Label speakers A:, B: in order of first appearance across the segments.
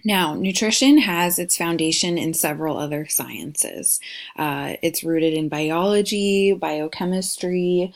A: Now, nutrition has its foundation in several other sciences. It's rooted in biology, biochemistry,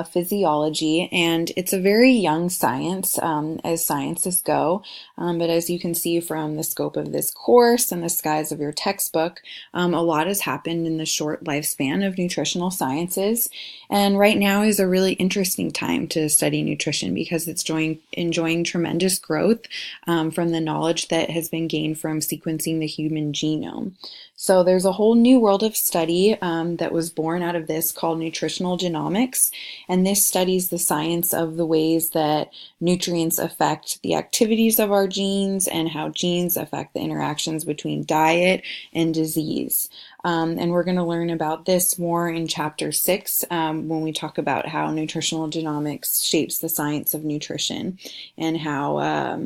A: physiology, and it's a very young science as sciences go. But as you can see from the scope of this course and the size of your textbook, a lot has happened in the short lifespan of nutritional sciences. And right now is a really interesting time to study nutrition because it's enjoying tremendous growth from the knowledge that has been gained from sequencing the human genome. So there's a whole new world of study that was born out of this called nutritional genomics, and this studies the science of the ways that nutrients affect the activities of our genes and how genes affect the interactions between diet and disease. And we're going to learn about this more in Chapter 6 when we talk about how nutritional genomics shapes the science of nutrition and how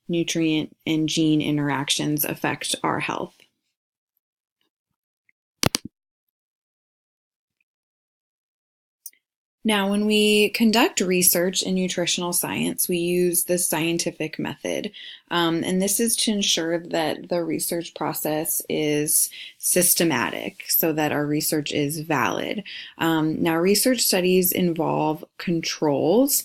A: nutrient and gene interactions affect our health. Now, when we conduct research in nutritional science, we use the scientific method. And this is to ensure that the research process is systematic so that our research is valid. Now, research studies involve controls.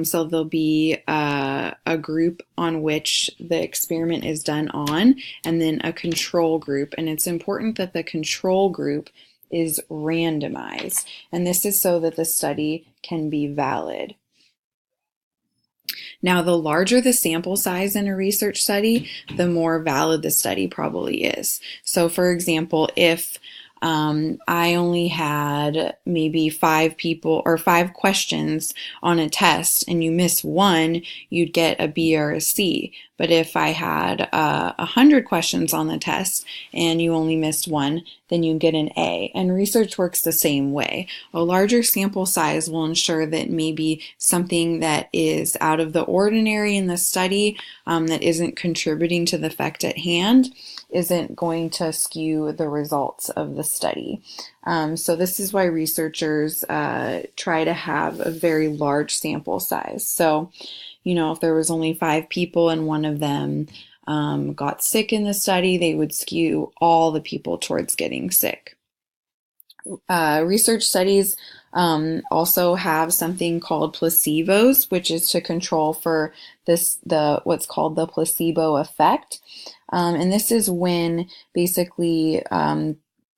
A: So there'll be a group on which the experiment is done on, and then a control group. And it's important that the control group is randomized, and this is so that the study can be valid. Now, the larger the sample size in a research study, the more valid the study probably is. So, for example, if I only had maybe 5 people or 5 questions on a test and you miss one, you'd get a B or a C. But if I had 100 questions on the test and you only missed one, then you get an A. And research works the same way. A larger sample size will ensure that maybe something that is out of the ordinary in the study that isn't contributing to the effect at hand isn't going to skew the results of the study. So this is why researchers try to have a very large sample size. So, you know, if there was only 5 people and one of them got sick in the study, they would skew all the people towards getting sick. Research studies also have something called placebos, which is to control for what's called the placebo effect. And this is when basically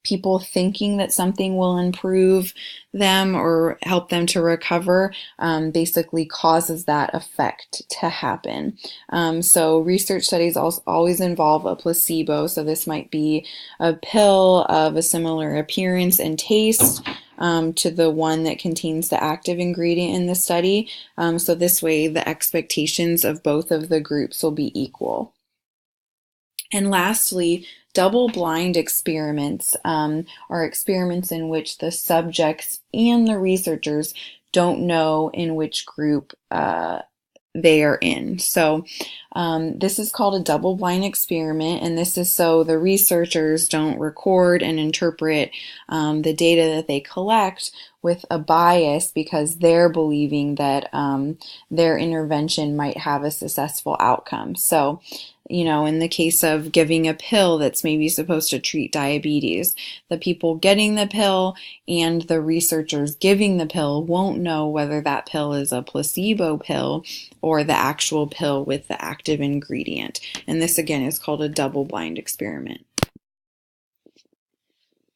A: people thinking that something will improve them or help them to recover basically causes that effect to happen. So research studies always involve a placebo. So this might be a pill of a similar appearance and taste to the one that contains the active ingredient in the study. So this way the expectations of both of the groups will be equal. And lastly, double-blind experiments are experiments in which the subjects and the researchers don't know in which group they are in. So this is called a double-blind experiment, and this is so the researchers don't record and interpret the data that they collect with a bias because they're believing that their intervention might have a successful outcome. So, you know, in the case of giving a pill that's maybe supposed to treat diabetes, the people getting the pill and the researchers giving the pill won't know whether that pill is a placebo pill or the actual pill with the active ingredient. And this again is called a double-blind experiment.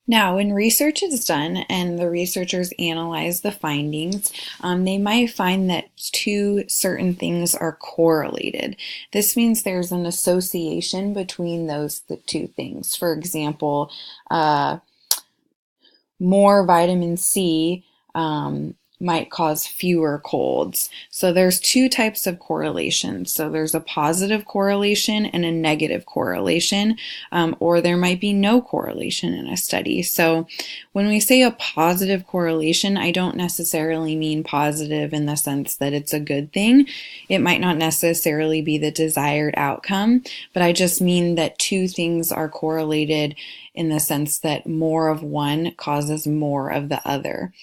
A: Now, when research is done and the researchers analyze the findings, they might find that 2 certain things are correlated. This means there's an association between the 2 things. For example, more vitamin C might cause fewer colds. So there's 2 types of correlation. So there's a positive correlation and a negative correlation, or there might be no correlation in a study. So when we say a positive correlation, I don't necessarily mean positive in the sense that it's a good thing. It might not necessarily be the desired outcome, but I just mean that 2 things are correlated in the sense that more of one causes more of the other.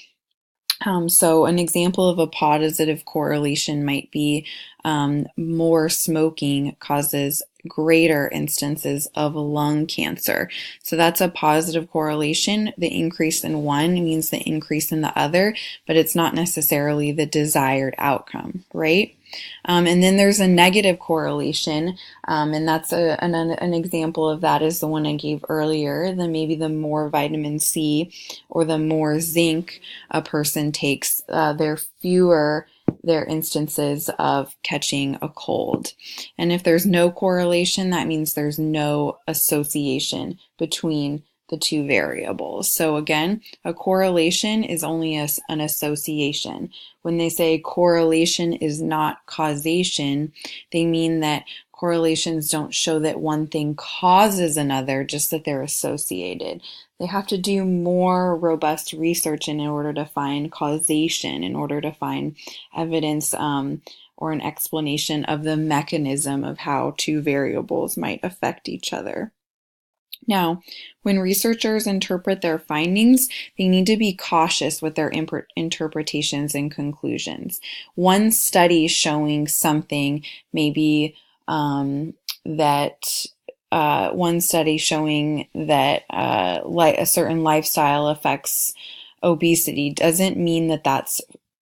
A: So an example of a positive correlation might be more smoking causes greater instances of lung cancer. So that's a positive correlation. The increase in one means the increase in the other, but it's not necessarily the desired outcome, right? And then there's a negative correlation, and that's an example of that is the one I gave earlier. Maybe the more vitamin C or the more zinc a person takes, there fewer their instances of catching a cold. And if there's no correlation, that means there's no association between the two variables. So again, a correlation is only an association. When they say correlation is not causation, they mean that correlations don't show that one thing causes another, just that they're associated. They have to do more robust research in order to find causation, in order to find evidence or an explanation of the mechanism of how two variables might affect each other. Now, when researchers interpret their findings, they need to be cautious with their interpretations and conclusions. One study showing something, maybe one study showing that a certain lifestyle affects obesity doesn't mean that that's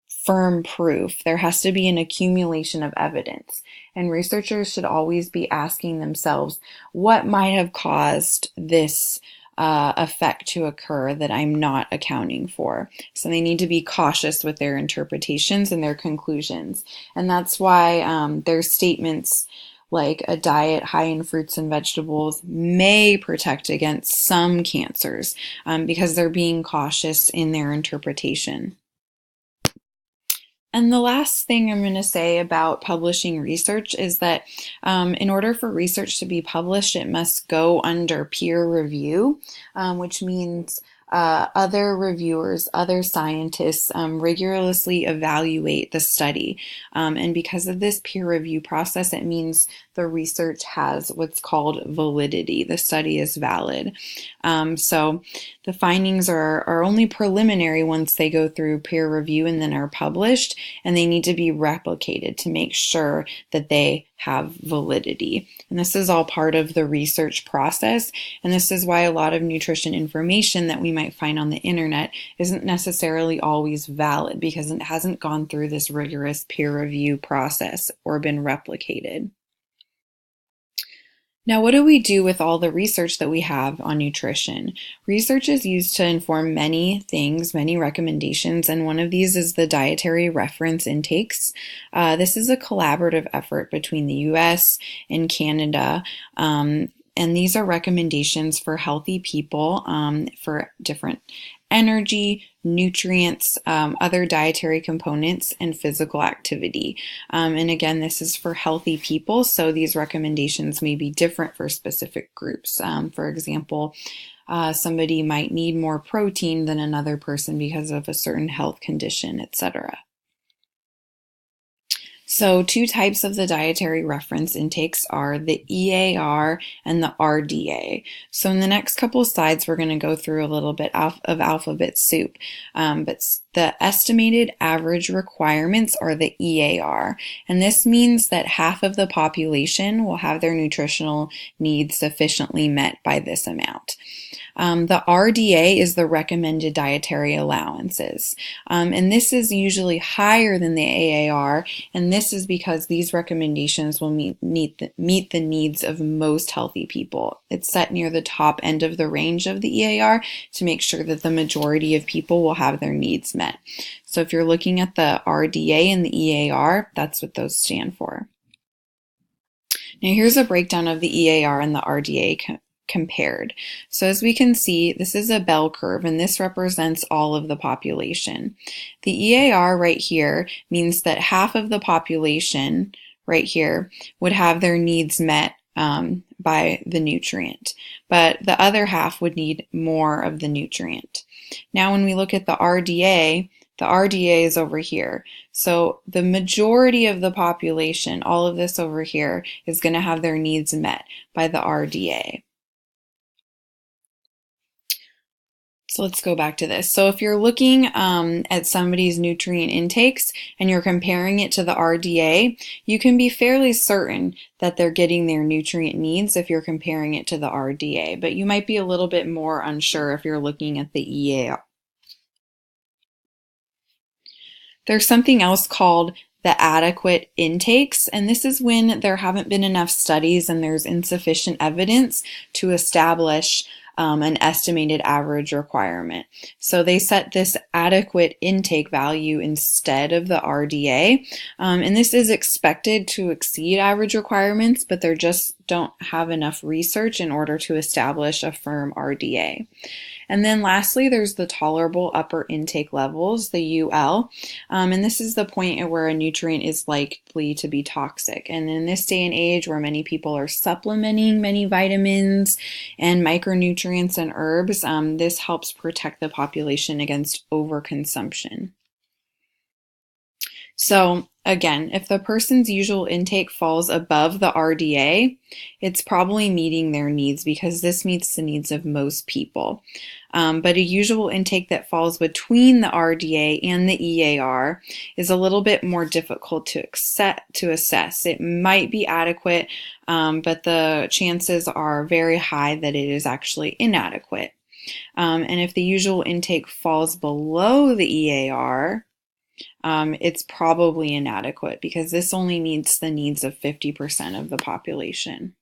A: firm proof. There has to be an accumulation of evidence. And researchers should always be asking themselves, what might have caused this effect to occur that I'm not accounting for? So they need to be cautious with their interpretations and their conclusions. And that's why there's statements like a diet high in fruits and vegetables may protect against some cancers because they're being cautious in their interpretation. And the last thing I'm going to say about publishing research is that in order for research to be published, it must go under peer review, which means other reviewers, other scientists rigorously evaluate the study. And because of this peer review process, it means the research has what's called validity. The study is valid. So the findings are only preliminary once they go through peer review and then are published, and they need to be replicated to make sure that they have validity. And this is all part of the research process. And this is why a lot of nutrition information that we might find on the internet isn't necessarily always valid, because it hasn't gone through this rigorous peer review process or been replicated. Now, what do we do with all the research that we have on nutrition? Research is used to inform many things, many recommendations, and one of these is the dietary reference intakes. This is a collaborative effort between the US and Canada. And these are recommendations for healthy people for different energy, nutrients, other dietary components, and physical activity. And again, this is for healthy people, so these recommendations may be different for specific groups. For example, somebody might need more protein than another person because of a certain health condition, etc. So two types of the dietary reference intakes are the EAR and the RDA. So in the next couple of slides, we're going to go through a little bit of alphabet soup. But the estimated average requirements are the EAR. And this means that half of the population will have their nutritional needs sufficiently met by this amount. The RDA is the recommended dietary allowances. And this is usually higher than the AAR, and this is because these recommendations will meet the needs of most healthy people. It's set near the top end of the range of the EAR to make sure that the majority of people will have their needs met. So if you're looking at the RDA and the EAR, that's what those stand for. Now here's a breakdown of the EAR and the RDA compared. So as we can see, this is a bell curve, and this represents all of the population. The EAR right here means that half of the population right here would have their needs met by the nutrient, but the other half would need more of the nutrient. Now when we look at the RDA is over here. So the majority of the population, all of this over here, is going to have their needs met by the RDA. So let's go back to this. So if you're looking at somebody's nutrient intakes and you're comparing it to the RDA, you can be fairly certain that they're getting their nutrient needs if you're comparing it to the RDA, but you might be a little bit more unsure if you're looking at the EAR. There's something else called the adequate intakes, and this is when there haven't been enough studies and there's insufficient evidence to establish an estimated average requirement. So they set this adequate intake value instead of the RDA, and this is expected to exceed average requirements, but they just don't have enough research in order to establish a firm RDA. And then lastly, there's the tolerable upper intake levels, the UL, and this is the point at where a nutrient is likely to be toxic. And in this day and age where many people are supplementing many vitamins and micronutrients and herbs, this helps protect the population against overconsumption. So again, if the person's usual intake falls above the RDA, it's probably meeting their needs because this meets the needs of most people. But a usual intake that falls between the RDA and the EAR is a little bit more difficult to assess. It might be adequate, but the chances are very high that it is actually inadequate. And if the usual intake falls below the EAR, it's probably inadequate because this only meets the needs of 50% of the population.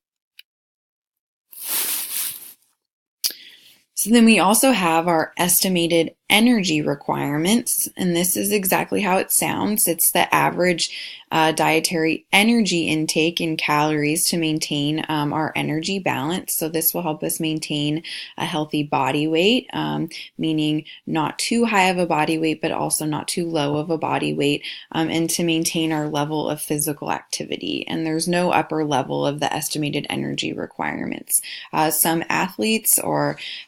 A: So then we also have our estimated energy requirements, and this is exactly how it sounds. It's the average dietary energy intake in calories to maintain our energy balance. So this will help us maintain a healthy body weight, meaning not too high of a body weight, but also not too low of a body weight, and to maintain our level of physical activity. And there's no upper level of the estimated energy requirements. Some athletes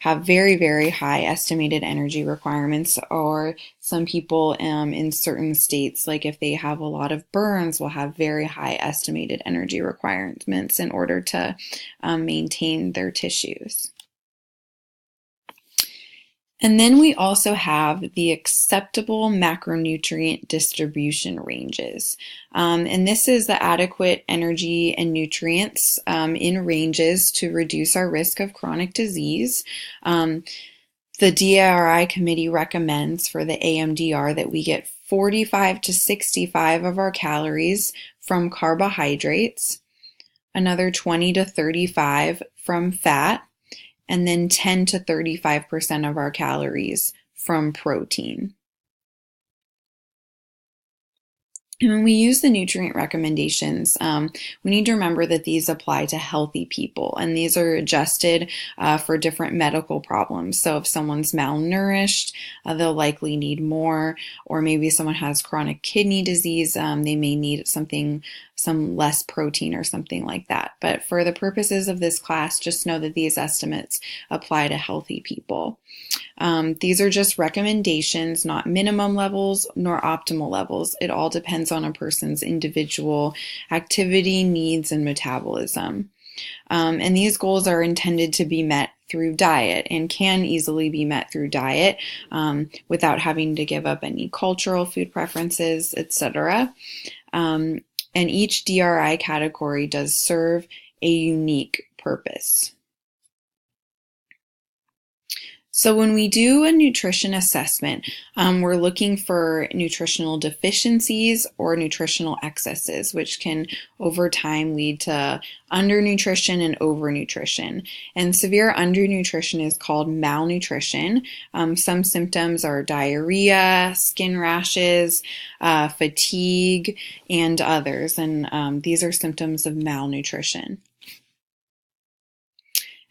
A: have very, very high estimated energy requirements, or some people in certain states, like if they have a lot of burns, will have very high estimated energy requirements in order to maintain their tissues. And then we also have the acceptable macronutrient distribution ranges. And this is the adequate energy and nutrients in ranges to reduce our risk of chronic disease. The DRI committee recommends for the AMDR that we get 45 to 65 of our calories from carbohydrates, another 20 to 35 from fat, and then 10 to 35% of our calories from protein. And when we use the nutrient recommendations, we need to remember that these apply to healthy people, and these are adjusted for different medical problems. So if someone's malnourished, they'll likely need more, or maybe someone has chronic kidney disease, they may need some less protein or something like that. But for the purposes of this class, just know that these estimates apply to healthy people. These are just recommendations, not minimum levels nor optimal levels. It all depends on a person's individual activity, needs, and metabolism. And these goals are intended to be met through diet and can easily be met through diet without having to give up any cultural food preferences, etc. And each DRI category does serve a unique purpose. So when we do a nutrition assessment, we're looking for nutritional deficiencies or nutritional excesses, which can over time lead to undernutrition and overnutrition. And severe undernutrition is called malnutrition. Some symptoms are diarrhea, skin rashes, fatigue, and others. And these are symptoms of malnutrition.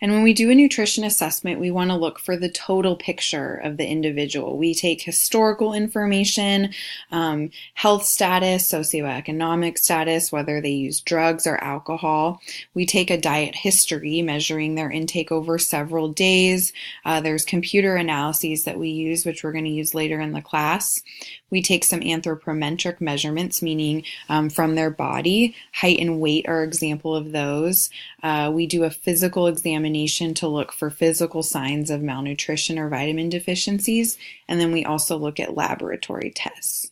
A: And when we do a nutrition assessment, we want to look for the total picture of the individual. We take historical information, health status, socioeconomic status, whether they use drugs or alcohol. We take a diet history, measuring their intake over several days. There's computer analyses that we use, which we're going to use later in the class. We take some anthropometric measurements, meaning from their body. Height and weight are example of those. We do a physical examination to look for physical signs of malnutrition or vitamin deficiencies. And then we also look at laboratory tests.